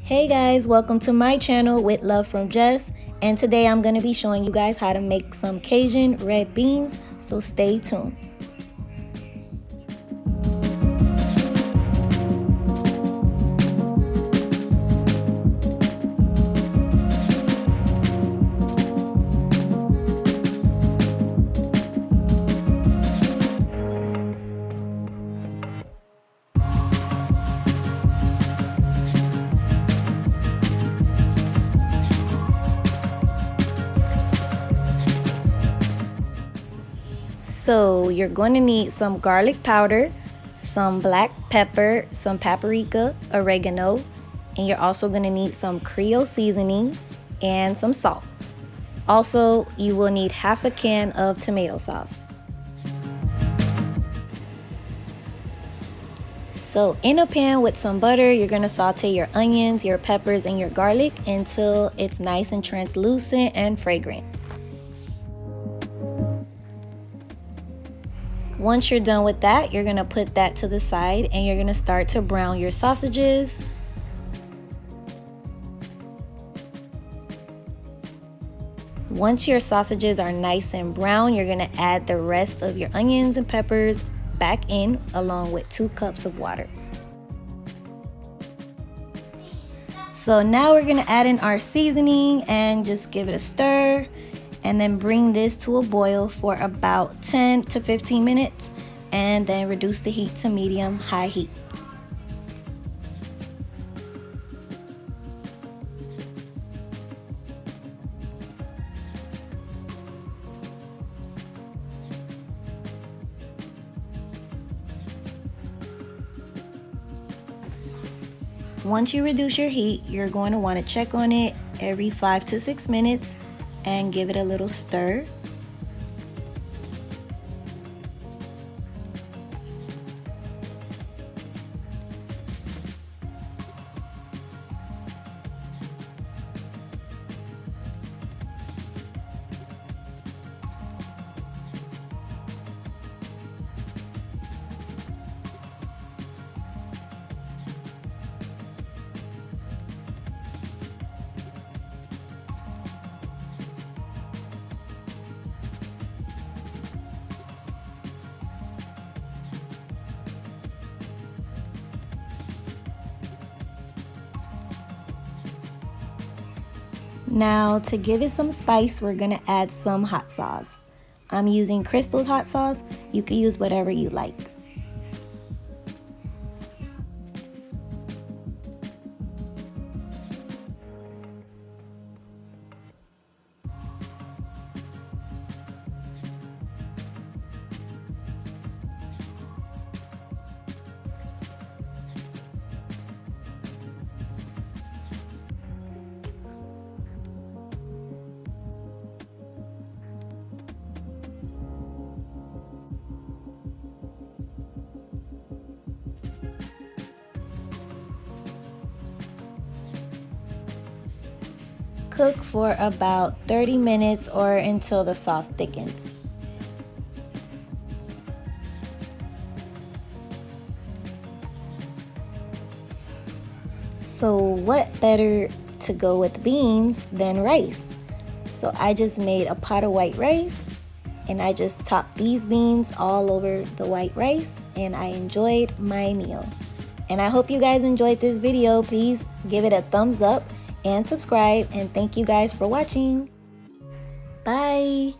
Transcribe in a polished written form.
Hey guys, welcome to my channel with love from Jess, and today I'm going to be showing you guys how to make some Cajun red beans, so stay tuned. So you're going to need some garlic powder, some black pepper, some paprika, oregano, and you're also going to need some Creole seasoning and some salt. Also, you will need half a can of tomato sauce. So in a pan with some butter, you're going to saute your onions, your peppers, and your garlic until it's nice and translucent and fragrant. Once you're done with that, you're going to put that to the side and you're going to start to brown your sausages. Once your sausages are nice and brown, you're going to add the rest of your onions and peppers back in along with 2 cups of water. So now we're going to add in our seasoning and just give it a stir. And then bring this to a boil for about 10 to 15 minutes and then reduce the heat to medium-high heat. Once you reduce your heat, you're going to want to check on it every 5 to 6 minutes and give it a little stir. Now to give it some spice, we're gonna add some hot sauce. I'm using Crystal's hot sauce. You can use whatever you like. Cook for about 30 minutes or until the sauce thickens. So what better to go with beans than rice? So I just made a pot of white rice and I just topped these beans all over the white rice and I enjoyed my meal. And I hope you guys enjoyed this video. Please give it a thumbs up and subscribe, and thank you guys for watching. Bye.